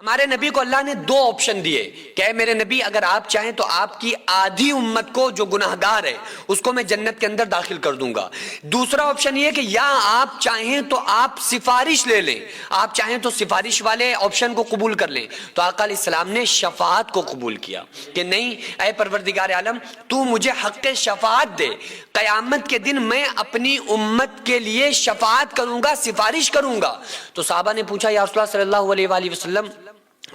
ہمارے نبی کو اللہ نے دو آپشن دیے کہ اے میرے نبی اگر آپ چاہیں تو آپ کی آدھی امت کو جو گناہگار ہے اس کو میں جنت کے اندر داخل کر دوں گا. دوسرا آپشن یہ کہ یا آپ چاہیں تو آپ سفارش لے لیں, آپ چاہیں تو سفارش والے آپشن کو قبول کر لیں. تو آقا علیہ السلام نے شفاعت کو قبول کیا کہ نہیں اے پروردگار عالم تو مجھے حق شفاعت دے, قیامت کے دن میں اپنی امت کے لیے شفاعت کروں گا, سفارش کروں گا. تو صحابہ نے پوچھا یا رسول اللہ صلی اللہ علیہ وآلہ وسلم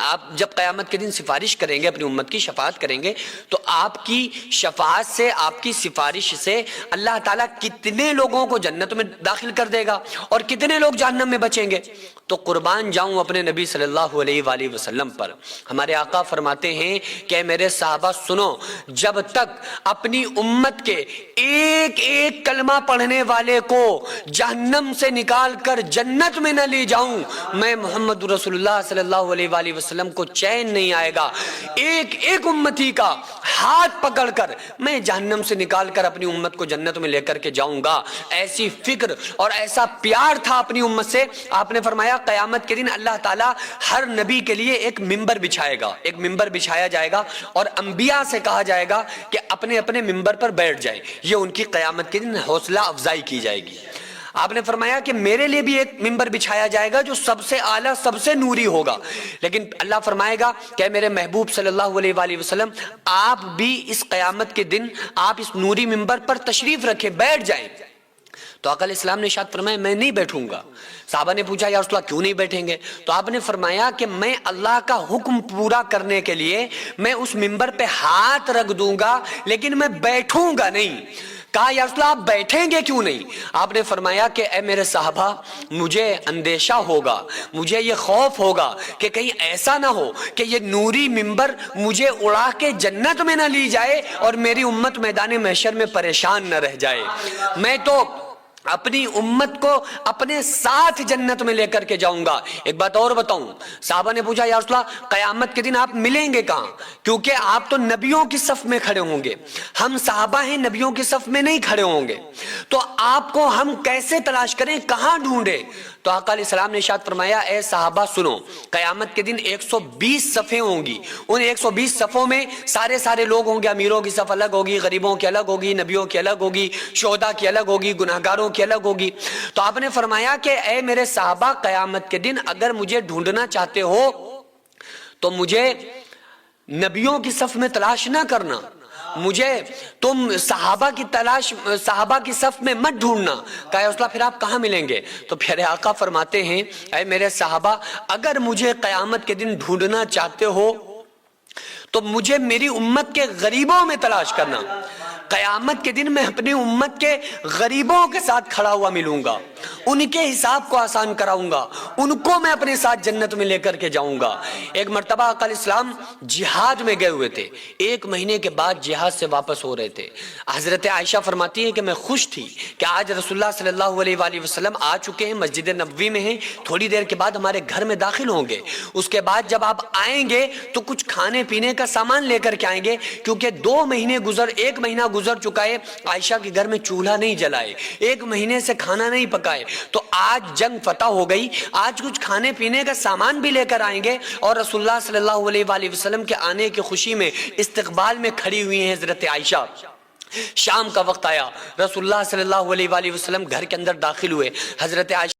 آپ جب قیامت کے دن سفارش کریں گے, اپنی امت کی شفاعت کریں گے, تو آپ کی شفاعت سے, آپ کی سفارش سے اللہ تعالیٰ کتنے لوگوں کو جنت میں داخل کر دے گا اور کتنے لوگ جہنم میں بچیں گے؟ تو قربان جاؤں اپنے نبی صلی اللہ علیہ وآلہ وسلم پر. ہمارے آقا فرماتے ہیں کہ میرے صحابہ سنو, جب تک اپنی امت کے ایک ایک کلمہ پڑھنے والے کو جہنم سے نکال کر جنت میں نہ لے جاؤں, میں محمد رسول اللہ صلی اللہ علیہ وآلہ وسلم کو چین نہیں آئے گا. ایک ایک امتی کا ہاتھ پکڑ کر میں جہنم سے نکال کر اپنی امت کو جنت میں لے کر کے جاؤں گا. ایسی فکر اور ایسا پیار تھا اپنی امت سے. آپ نے فرمایا قیامت کے دن اللہ تعالیٰ ہر نبی کے لیے ایک ممبر بچھائے گا, ایک ممبر بچھایا جائے گا اور انبیاء سے کہا جائے گا کہ اپنے اپنے ممبر پر بیٹھ جائیں. یہ ان کی قیامت کے دن حوصلہ افزائی کی جائے گی. آپ نے فرمایا کہ میرے لیے بھی ایک ممبر بچھایا جائے گا جو سب سے اعلیٰ, سب سے نوری ہوگا. لیکن اللہ فرمائے گا کہ میرے محبوب صلی اللہ علیہ وآلہ وسلم آپ بھی اس قیامت کے دن آپ اس نوری ممبر پر تشریف رکھیں, بیٹھ جائیں. تو آقا علیہ السلام نے ارشاد فرمایا میں نہیں بیٹھوں گا. صحابہ نے پوچھا یا رسول اللہ کیوں نہیں بیٹھیں گے؟ تو آپ نے فرمایا کہ میں اللہ کا حکم پورا کرنے کے لیے میں اس ممبر پہ ہاتھ رکھ دوں گا لیکن میں بیٹھوں گا نہیں. کہا یا رسول اللہ آپ بیٹھیں گے کیوں نہیں؟ آپ نے فرمایا کہ اے میرے صحابہ مجھے اندیشہ ہوگا, مجھے یہ خوف ہوگا کہ کہیں ایسا نہ ہو کہ یہ نوری ممبر مجھے اڑا کے جنت میں نہ لی جائے اور میری امت میدان محشر میں پریشان نہ رہ جائے. میں تو اپنی امت کو اپنے ساتھ جنت میں لے کر کے جاؤں گا. ایک بات اور بتاؤں, صحابہ نے پوچھا یا رسول اللہ قیامت کے دن آپ ملیں گے کہاں؟ کیونکہ آپ تو نبیوں کی صف میں کھڑے ہوں گے, ہم صحابہ ہیں نبیوں کی صف میں نہیں کھڑے ہوں گے, تو آپ کو ہم کیسے تلاش کریں, کہاں ڈھونڈیں؟ تو آقا علیہ السلام نے ارشاد فرمایا اے صحابہ سنو, قیامت کے دن 120 صفیں ہوں گی. ان 120 صفوں میں سارے لوگ ہوں گے. امیروں کی صف الگ ہوگی, غریبوں کی الگ ہوگی, نبیوں کی الگ ہوگی, شہداء کی الگ ہوگی, گناہگاروں کی الگ ہوگی. تو آپ نے فرمایا کہ اے میرے صحابہ قیامت کے دن اگر مجھے ڈھونڈنا چاہتے ہو تو مجھے نبیوں کی صف میں تلاش نہ کرنا, مجھے تم صحابہ کی صف میں مت ڈھونڈنا. کہا یا رسول اللہ پھر آپ کہاں ملیں گے؟ تو پیارے آقا فرماتے ہیں اے میرے صحابہ اگر مجھے قیامت کے دن ڈھونڈنا چاہتے ہو تو مجھے میری امت کے غریبوں میں تلاش کرنا. قیامت کے دن میں اپنی امت کے غریبوں کے ساتھ کھڑا ہوا ملوں گا, ان کے حساب کو آسان کراؤں گا, ان کو میں اپنے ساتھ جنت میں لے کر کے جاؤں گا. ایک مرتبہ آقا علیہ السلام جہاد میں گئے ہوئے تھے, 1 مہینے کے بعد جہاد سے واپس ہو رہے تھے. حضرت عائشہ فرماتی ہے کہ میں خوش تھی کہ آج رسول اللہ صلی اللہ علیہ وآلہ وسلم آ چکے ہیں, مسجد نبوی میں ہیں, تھوڑی دیر کے بعد ہمارے گھر میں داخل ہوں گے. اس کے بعد جب آپ آئیں گے تو کچھ کھانے پینے کا سامان لے کر کے آئیں گے, کیونکہ 2 مہینے 1 مہینہ گزر چکا ہے, عائشہ کے گھر میں چولہا نہیں جلائے, 1 مہینے سے کھانا نہیں پکائے. تو آج جنگ فتح ہو گئی, آج کچھ کھانے پینے کا سامان بھی لے کر آئیں گے اور رسول اللہ صلی اللہ علیہ وآلہ وسلم کے آنے کی خوشی میں استقبال میں کھڑی ہوئی ہیں حضرت عائشہ. شام کا وقت آیا, رسول اللہ صلی اللہ علیہ وآلہ وسلم گھر کے اندر داخل ہوئے. حضرت عائشہ